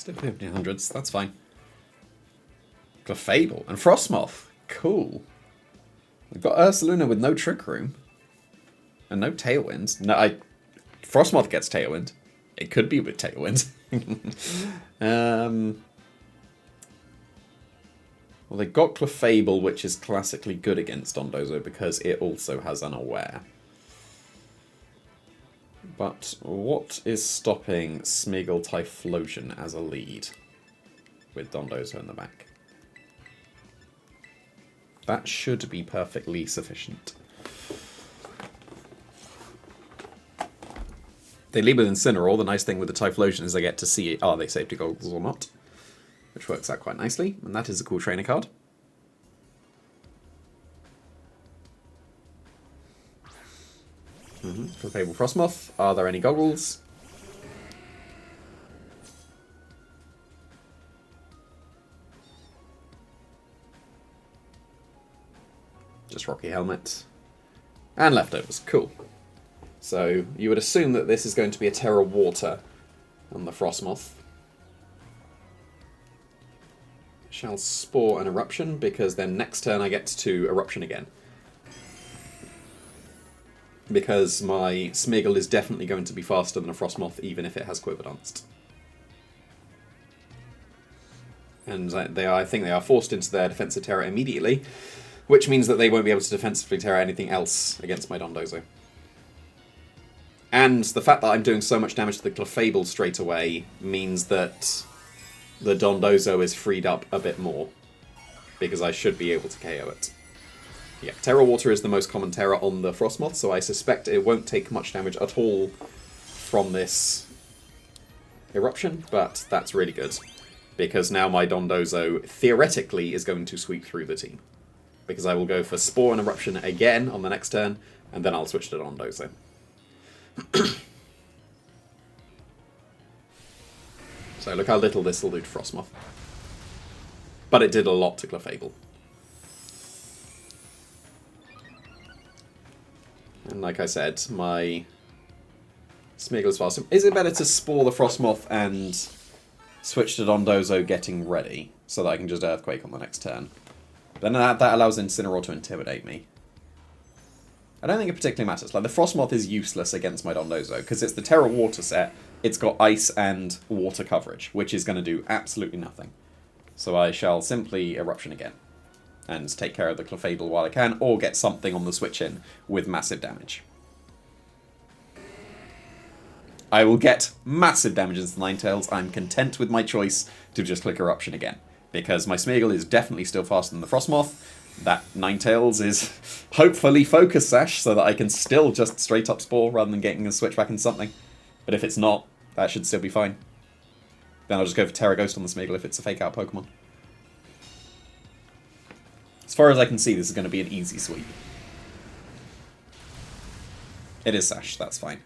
Still 1500s, that's fine. Clefable and Frostmoth. Cool. We've got Ursaluna with no Trick Room. And no Tailwind. No, Frostmoth gets Tailwind. It could be with Tailwind. Well, they got Clefable, which is classically good against Dondozo because it also has Unaware. But what is stopping Smeagol Typhlosion as a lead with Dondozo in the back? That should be perfectly sufficient. They lead with Incineroar. The nice thing with the Typhlosion is I get to see, are they safety goggles or not? Which works out quite nicely, and that is a cool trainer card. Clefable Frostmoth. Are there any goggles? Just Rocky Helmet. And leftovers. Cool. So you would assume that this is going to be a Terra Water on the Frostmoth. Shall Spore an Eruption, because then next turn I get to Eruption again. Because my Smeagol is definitely going to be faster than a Frostmoth, even if it has Quiver Danced. And I think they are forced into their Defensive Terra immediately, which means that they won't be able to defensively Terra anything else against my Dondozo. And the fact that I'm doing so much damage to the Clefable straight away means that the Dondozo is freed up a bit more, because I should be able to KO it. Yeah, Terra Water is the most common Terra on the Frostmoth, so I suspect it won't take much damage at all from this Eruption, but that's really good, because now my Dondozo theoretically is going to sweep through the team. Because I will go for Spore and Eruption again on the next turn, and then I'll switch to Dondozo. So look how little this will do to Frostmoth. But it did a lot to Clefable. And like I said, my Smeagol is faster. Is it better to Spore the Frostmoth and switch to Dondozo getting ready, so that I can just Earthquake on the next turn? Then that allows Incineroar to intimidate me. I don't think it particularly matters. Like, the Frostmoth is useless against my Dondozo, because it's the Terra Water set. It's got Ice and Water coverage, which is going to do absolutely nothing. So I shall simply Eruption again, and take care of the Clefable while I can, or get something on the switch in with massive damage. I will get massive damage into the Ninetales. I'm content with my choice to just click Eruption again, because my Smeagol is definitely still faster than the Frostmoth. That Ninetales is hopefully Focus Sash, so that I can still just straight up Spore rather than getting a switch back into something. But if it's not, that should still be fine. Then I'll just go for Terra Ghost on the Smeagol if it's a fake out Pokemon. As far as I can see, this is going to be an easy sweep. It is Sash, that's fine.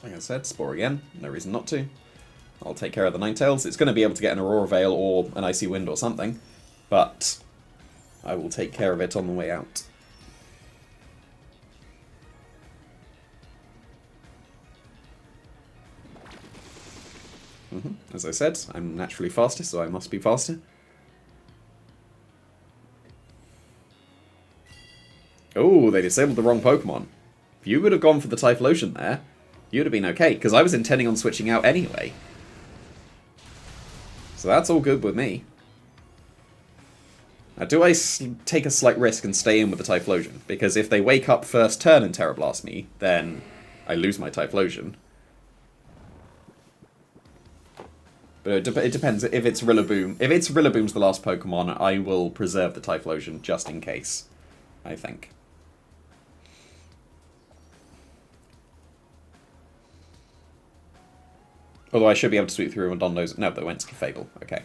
Like I said, Spore again. No reason not to. I'll take care of the Ninetales. It's going to be able to get an Aurora Veil or an Icy Wind or something, but I will take care of it on the way out. As I said, I'm naturally faster, so I must be faster. Oh, they disabled the wrong Pokemon. If you would have gone for the Typhlosion there, you'd have been okay, because I was intending on switching out anyway. So that's all good with me. Now, do I take a slight risk and stay in with the Typhlosion? Because if they wake up first turn and Terra Blast me, then I lose my Typhlosion. But it depends. If it's Rillaboom, if it's Rillaboom's the last Pokemon, I will preserve the Typhlosion just in case, I think. Although I should be able to sweep through Dondozo. No, they went to Clefable. Okay.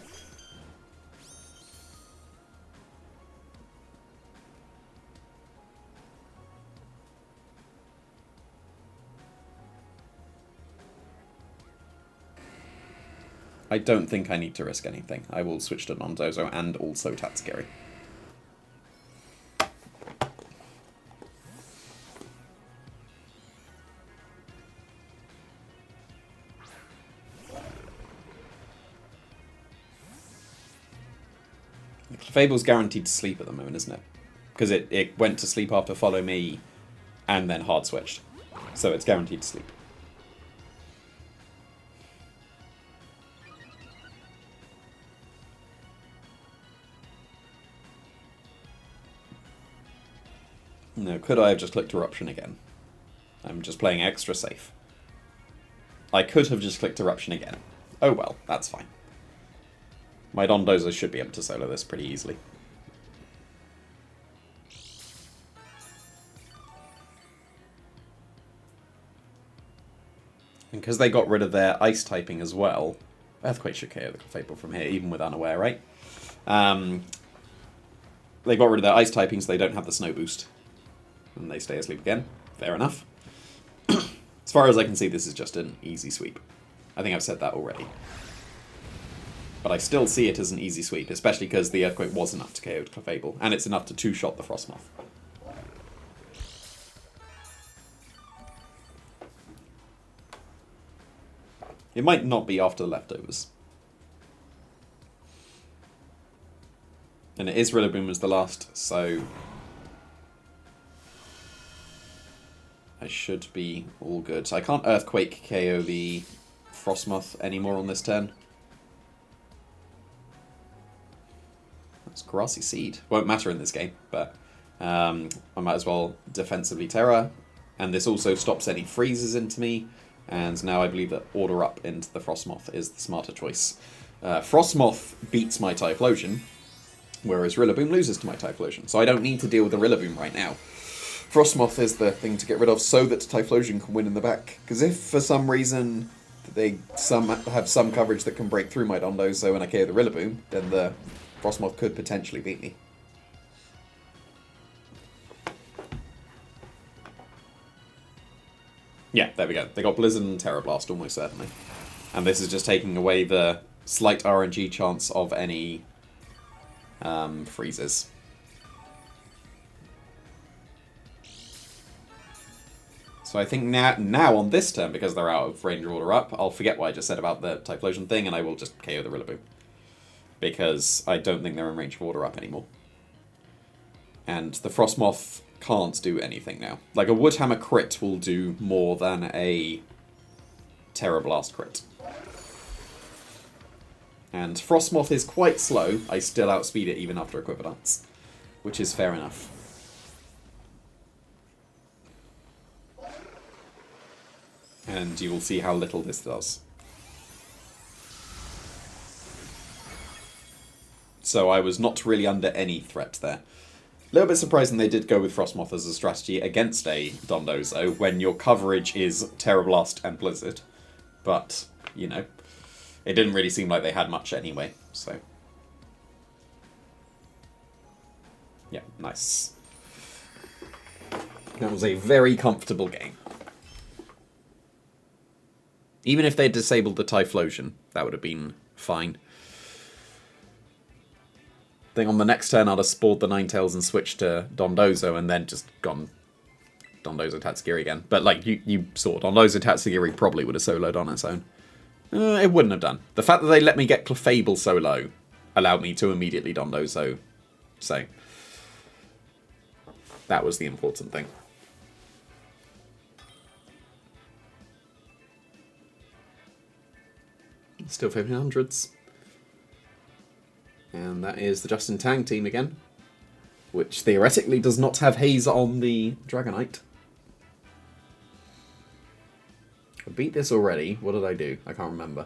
I don't think I need to risk anything. I will switch to Dondozo and also Tatsugiri. Clefable's guaranteed to sleep at the moment, isn't it? Because it went to sleep after Follow Me and then hard switched. So it's guaranteed to sleep. No, could I have just clicked Eruption again? I'm just playing extra safe. I could have just clicked Eruption again. Oh well, that's fine. My Dondozo should be able to solo this pretty easily. And because they got rid of their ice typing as well, Earthquake should KO the Clefable from here, even with Unaware, right? They got rid of their ice typing, so they don't have the snow boost. And they stay asleep again. Fair enough. As far as I can see, this is just an easy sweep. I think I've said that already. But I still see it as an easy sweep, especially because the Earthquake was enough to KO Clefable, and it's enough to two-shot the Frostmoth. It might not be after the leftovers. And it is Rillaboom as the last, so I should be all good. So I can't Earthquake KO the Frostmoth anymore on this turn. That's Grassy Seed. Won't matter in this game, but I might as well defensively Terra. And this also stops any freezes into me. And now I believe that Order Up into the Frostmoth is the smarter choice. Frostmoth beats my Typhlosion, whereas Rillaboom loses to my Typhlosion. So I don't need to deal with the Rillaboom right now. Frostmoth is the thing to get rid of so that Typhlosion can win in the back. Because if for some reason they have some coverage that can break through my Dondozo and I KO the Rillaboom, then the Frostmoth could potentially beat me. Yeah, there we go. They got Blizzard and Terra Blast, almost certainly. And this is just taking away the slight RNG chance of any freezes. So I think now on this turn, because they're out of range Order Up, I'll forget what I just said about the Typhlosion thing, and I will just KO the Rillaboom. Because I don't think they're in range of Order Up anymore. And the Frostmoth can't do anything now. Like, a Woodhammer crit will do more than a Terra Blast crit. And Frostmoth is quite slow. I still outspeed it even after Equivalence, which is fair enough. And you will see how little this does. So I was not really under any threat there. A little bit surprising they did go with Frostmoth as a strategy against a Dondozo when your coverage is Terra Blast and Blizzard. But, you know, it didn't really seem like they had much anyway, so. Yeah, nice. That was a very comfortable game. Even if they disabled the Typhlosion, that would have been fine. I think on the next turn I'd have spoiled the Ninetales and switched to Dondozo and then just gone Dondozo Tatsugiri again. But like you saw, Dondozo Tatsugiri probably would have soloed on its own. It wouldn't have done. The fact that they let me get Clefable solo allowed me to immediately Dondozo. So that was the important thing. Still 1500s. And that is the Justin Tang team again, which theoretically does not have Haze on the Dragonite. I beat this already. What did I do? I can't remember.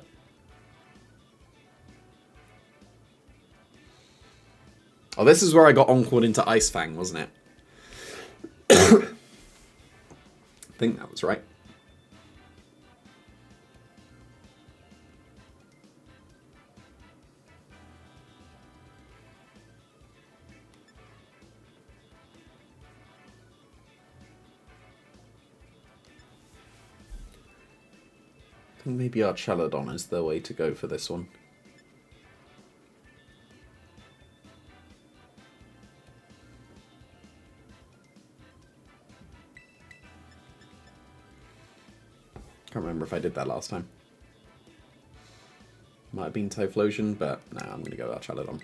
Oh, this is where I got encored into Ice Fang, wasn't it? I think that was right. I think maybe Archelodon is the way to go for this one. Can't remember if I did that last time. Might have been Typhlosion, but nah, I'm going to go Archelodon.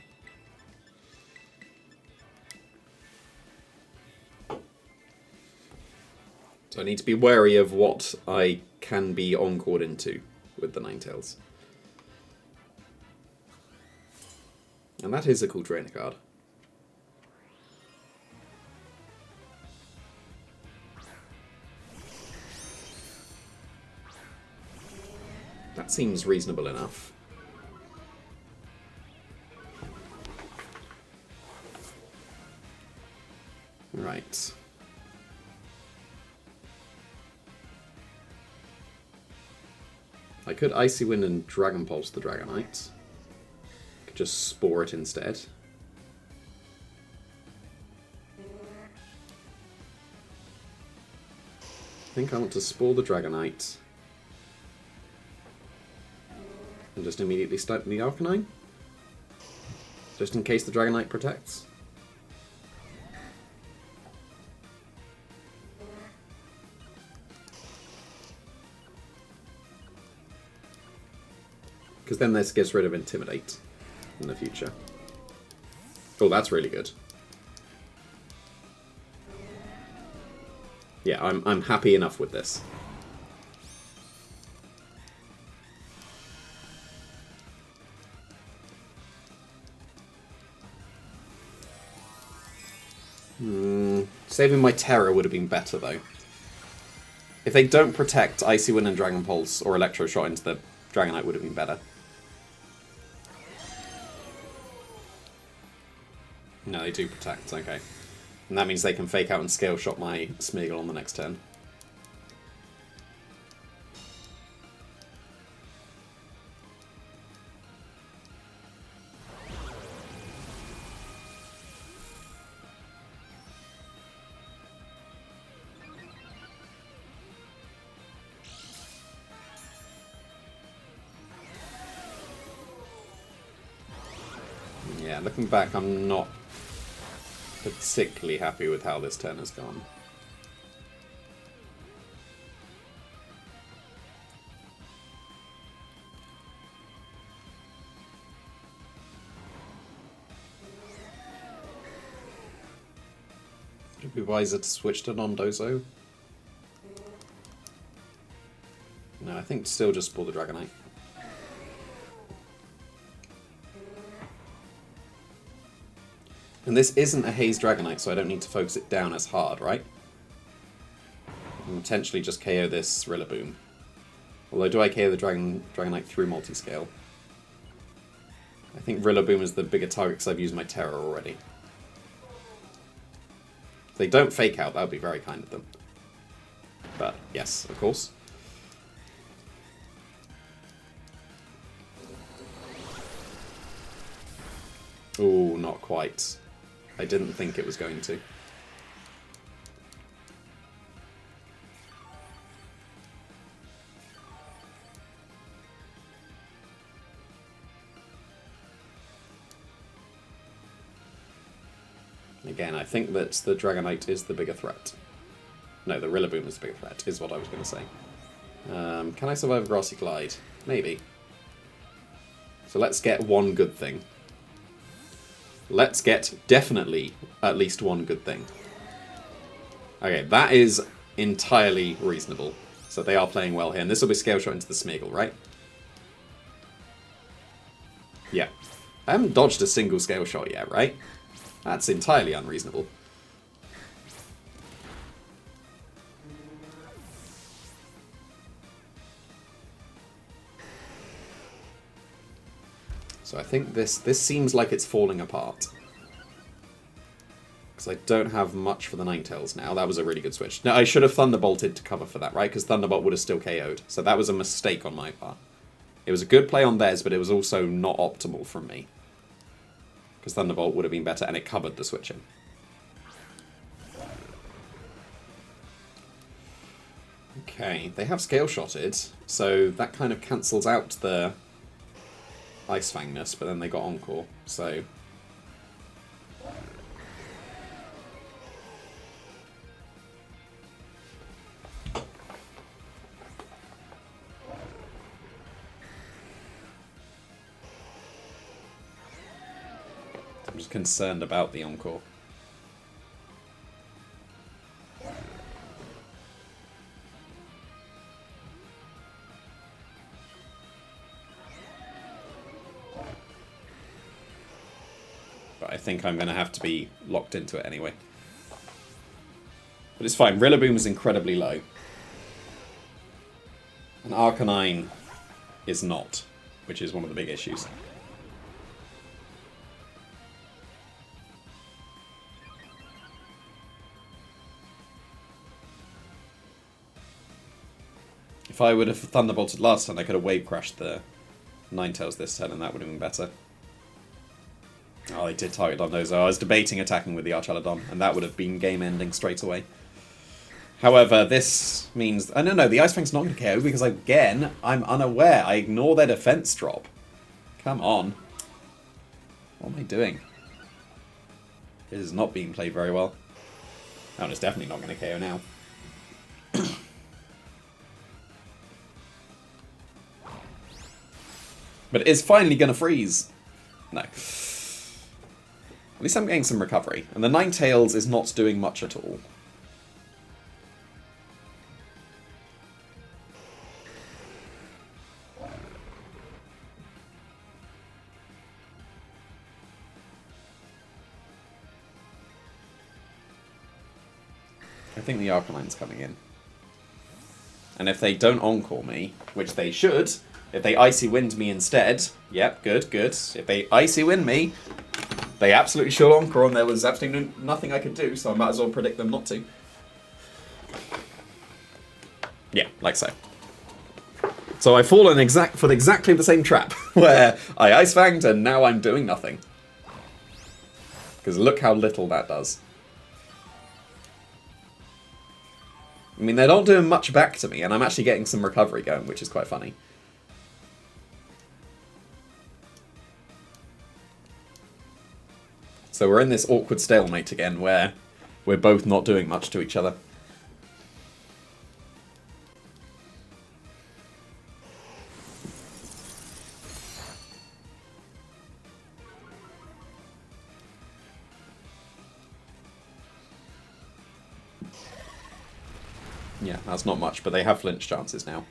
So I need to be wary of what I can be encored into with the Ninetales. And that is a cool trainer card. That seems reasonable enough. Right. I could Icy Wind and Dragon Pulse the Dragonite. Could just Spore it instead. I think I want to Spore the Dragonite. And just immediately start the Arcanine. Just in case the Dragonite protects. Because then this gets rid of Intimidate in the future. Oh, that's really good. Yeah, I'm happy enough with this. Saving my Terror would have been better, though. If they don't protect, Icy Wind and Dragon Pulse or Electro Shot into the Dragonite would have been better. No, they do protect, okay. And that means they can Fake Out and Scale Shot my Smeagol on the next turn. Yeah, looking back, I'm not particularly happy with how this turn has gone. Would it be wiser to switch to non-Dozo? No, I think still just Spore the Dragonite. And this isn't a Haze Dragonite, so I don't need to focus it down as hard, right? And potentially just KO this Rillaboom. Although, do I KO the Dragonite through multiscale? I think Rillaboom is the bigger target because I've used my Terror already. If they don't Fake Out, that would be very kind of them. But, yes, of course. Ooh, not quite. I didn't think it was going to. Again, I think that the Dragonite is the bigger threat. No, the Rillaboom is the bigger threat, is what I was going to say. Can I survive a Grassy Glide? Maybe. So let's get one good thing. Let's get definitely at least one good thing. Okay, that is entirely reasonable. So they are playing well here. And this will be Scale Shot into the Smeagol, right? Yeah. I haven't dodged a single Scale Shot yet, right? That's entirely unreasonable. So I think this seems like it's falling apart. Because I don't have much for the Ninetales now. That was a really good switch. Now, I should have Thunderbolted to cover for that, right? Because Thunderbolt would have still KO'd. So that was a mistake on my part. It was a good play on theirs, but it was also not optimal from me. Because Thunderbolt would have been better, and it covered the switching. Okay, they have Scale Shotted, so that kind of cancels out the Ice Fangness, but then they got Encore, so... I'm just concerned about the Encore. But I think I'm going to have to be locked into it anyway. But it's fine. Rillaboom is incredibly low. And Arcanine is not, which is one of the big issues. If I would have Thunderbolted last turn, I could have Wave Crashed the Ninetales this turn, and that would have been better. Oh, they did target Dondozo. I was debating attacking with the Archaludon, and that would have been game-ending straight away. However, this means... Oh, no, the Ice Fang's not going to KO, because, again, I'm unaware. I ignore their defense drop. Come on. What am I doing? This is not being played very well. Oh, and it's definitely not going to KO now. But it is finally going to freeze. No. At least I'm getting some recovery. And the Ninetales is not doing much at all. I think the Arcanine's coming in. And if they don't Encore me, which they should... If they Icy Wind me instead, yep, good. If they Icy Wind me, they absolutely should Encore, and there was absolutely nothing I could do, so I might as well predict them not to. Yeah, like so. So I've fallen for exactly the same trap, where I Ice Fanged and now I'm doing nothing. Because look how little that does. I mean, they're not doing much back to me, and I'm actually getting some recovery going, which is quite funny. So we're in this awkward stalemate again, where we're both not doing much to each other. Yeah, that's not much, but they have flinch chances now.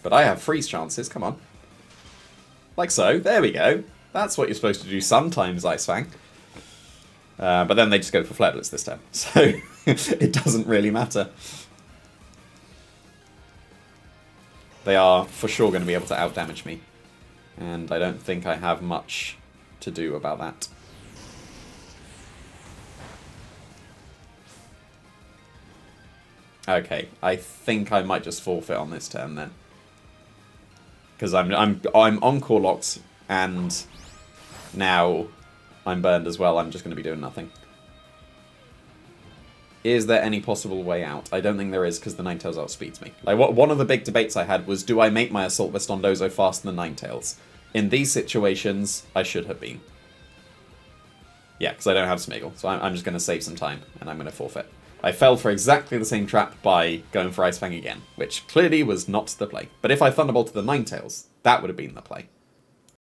But I have freeze chances, come on. Like so, there we go. That's what you're supposed to do sometimes, Ice Fang. But then they just go for Flare Blitz this time, so it doesn't really matter. They are for sure going to be able to outdamage me, and I don't think I have much to do about that. Okay, I think I might just forfeit on this turn then, because I'm Encore locked, and now I'm burned as well. I'm just going to be doing nothing. Is there any possible way out? I don't think there is, because the Ninetales outspeeds me. Like, one of the big debates I had was, do I make my Assault Vest Dondozo faster than Ninetales? In these situations, I should have been. Yeah, because I don't have Smeagol, so I'm just going to save some time, and I'm going to forfeit. I fell for exactly the same trap by going for Ice Fang again, which clearly was not the play. But if I Thunderbolted the Ninetales, that would have been the play.